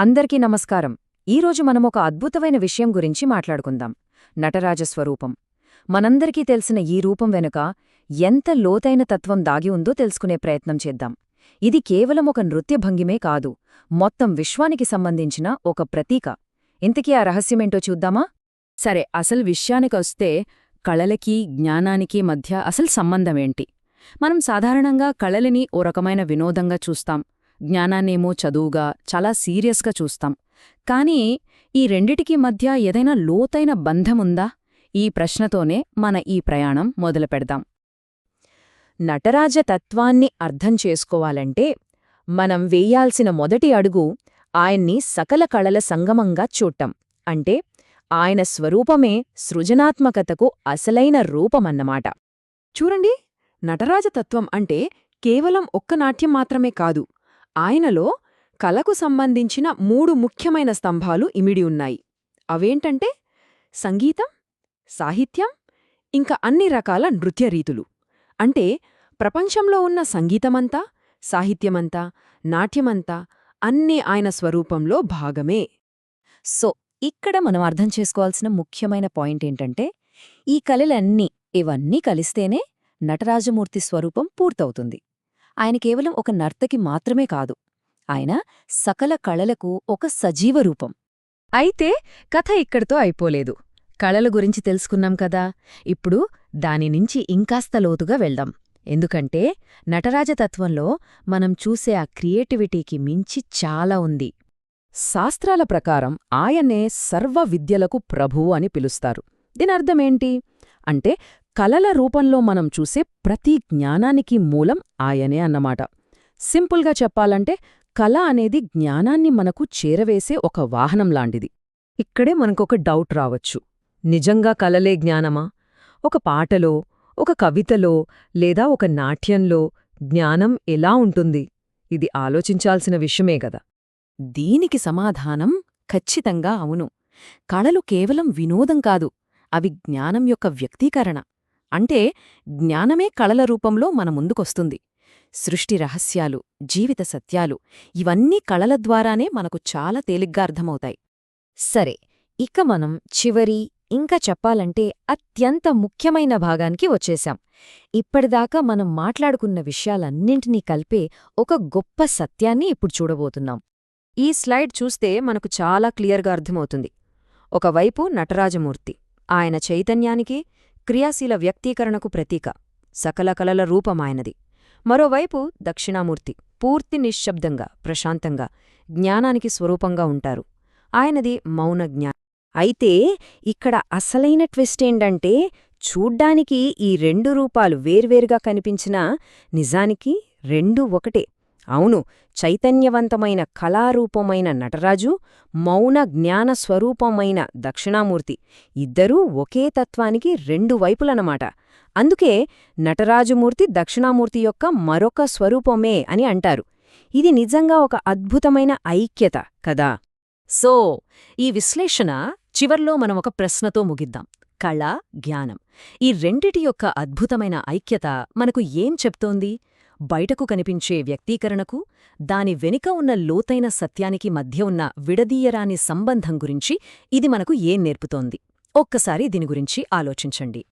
అందరికీ నమస్కారం. ఈరోజు మనమొక అద్భుతమైన విషయం గురించి మాట్లాడుకుందాం. నటరాజ స్వరూపం. మనందరికీ తెలిసిన ఈ రూపం వెనుక ఎంత లోతైన తత్వం దాగి ఉందో తెలుసుకునే ప్రయత్నం చేద్దాం. ఇది కేవలం ఒక నృత్య భంగిమే కాదు, మొత్తం విశ్వానికి సంబంధించిన ఒక ప్రతీక. ఇంతకీ ఆ రహస్యమేంటో చూద్దామా? సరే, అసలు విషయానికొస్తే కళలకి, జ్ఞానానికి మధ్య అసలు సంబంధమేంటి? మనం సాధారణంగా కళలని ఓ రకమైన వినోదంగా చూస్తాం, జ్ఞానాన్నేమో చదువుగా, చాలా సీరియస్గా చూస్తాం. కానీ ఈ రెండిటికీ మధ్య ఏదైనా లోతైన బంధముందా? ఈ ప్రశ్నతోనే మన ఈ ప్రయాణం మొదలుపెడదాం. నటరాజ తత్వాన్ని అర్థం చేసుకోవాలంటే మనం వేయాల్సిన మొదటి అడుగు ఆయన్ని సకల కళల సంగమంగా చూడటం. అంటే ఆయన స్వరూపమే సృజనాత్మకతకు అసలైన రూపమన్నమాట. చూడండి, నటరాజతత్వం అంటే కేవలం ఒక్క నాట్యం మాత్రమే కాదు. ఆయనలో కళకు సంబంధించిన 3 ముఖ్యమైన స్తంభాలు ఇమిడి ఉన్నాయి. అవేంటంటే సంగీతం, సాహిత్యం, ఇంకా అన్ని రకాల నృత్యరీతులు. అంటే ప్రపంచంలో ఉన్న సంగీతమంతా, సాహిత్యమంతా, నాట్యమంతా అన్నీ ఆయన స్వరూపంలో భాగమే. సో ఇక్కడ మనం అర్థం చేసుకోవాల్సిన ముఖ్యమైన పాయింటేంటంటే ఈ కళలన్నీ, ఇవన్నీ కలిస్తేనే నటరాజమూర్తి స్వరూపం పూర్తవుతుంది. ఆయన కేవలం ఒక నర్తకి మాత్రమే కాదు, ఆయన సకల కళలకు ఒక సజీవ రూపం. అయితే కథ ఇక్కడితో అయిపోలేదు. కళల గురించి తెలుసుకున్నాం కదా, ఇప్పుడు దానినుంచి ఇంకాస్త లోతుగా వెళ్దాం. ఎందుకంటే నటరాజతత్వంలో మనం చూసే ఆ క్రియేటివిటీకి మించి చాలా ఉంది. శాస్త్రాల ప్రకారం ఆయనే సర్వ విద్యలకు ప్రభువు అని పిలుస్తారు. దీనర్థమేంటి అంటే కళల రూపంలో మనం చూసే ప్రతి జ్ఞానానికి మూలం ఆయనే అన్నమాట. సింపుల్గా చెప్పాలంటే కళ అనేది జ్ఞానాన్ని మనకు చేరవేసే ఒక వాహనంలాంటిది. ఇక్కడే మనకొక డౌట్ రావచ్చు, నిజంగా కళలే జ్ఞానమా? ఒక పాటలో, ఒక కవితలో లేదా ఒక నాట్యంలో జ్ఞానం ఎలా ఉంటుంది? ఇది ఆలోచించాల్సిన విషయమే గదా. దీనికి సమాధానం ఖచ్చితంగా అవును. కళలు కేవలం వినోదం కాదు, అవి జ్ఞానం యొక్క వ్యక్తీకరణ. అంటే జ్ఞానమే కళల రూపంలో మన ముందుకొస్తుంది. సృష్టి రహస్యాలు, జీవిత సత్యాలు, ఇవన్నీ కళల ద్వారానే మనకు చాలా తేలిగ్గా అర్థమవుతాయి. సరే, ఇక మనం చివరి, ఇంకా చెప్పాలంటే అత్యంత ముఖ్యమైన భాగానికి వచ్చేశాం. ఇప్పటిదాకా మనం మాట్లాడుకున్న విషయాలన్నింటినీ కలిపే ఒక గొప్ప సత్యాన్ని ఇప్పుడు చూడబోతున్నాం. ఈ స్లైడ్ చూస్తే మనకు చాలా క్లియర్గా అర్థమవుతుంది. ఒకవైపు నటరాజమూర్తి, ఆయన చైతన్యానికి, క్రియాశీల వ్యక్తీకరణకు ప్రతీక, సకల కళల రూపమాయనది. మరోవైపు దక్షిణామూర్తి, పూర్తి నిశ్శబ్దంగా, ప్రశాంతంగా, జ్ఞానానికి స్వరూపంగా ఉంటారు. ఆయనది మౌన జ్ఞానం. అయితే ఇక్కడ అసలైన ట్విస్టేంటంటే చూడ్డానికి ఈ 2 రూపాలు వేర్వేరుగా కనిపించినా నిజానికి రెండూ ఒకటే. అవును, చైతన్యవంతమైన కళారూపమైన నటరాజు, మౌన జ్ఞాన స్వరూపమైన దక్షిణామూర్తి ఇద్దరూ ఒకే తత్వానికి 2 వైపులనమాట. అందుకే నటరాజమూర్తి దక్షిణామూర్తి యొక్క మరొక స్వరూపమే అని అంటారు. ఇది నిజంగా ఒక అద్భుతమైన ఐక్యత కదా. సో ఈ విశ్లేషణ చివర్లో మనం ఒక ప్రశ్నతో ముగిద్దాం. కళ, జ్ఞానం, ఈ రెండిటి యొక్క అద్భుతమైన ఐక్యత మనకు ఏం చెప్తోంది? బయటకు కనిపించే వ్యక్తీకరణకు, దాని వెనుక ఉన్న లోతైన సత్యానికి మధ్య ఉన్న విడదీయరాని సంబంధం గురించి ఇది మనకు ఏం నేర్పుతోంది? ఒక్కసారి దీని గురించి ఆలోచించండి.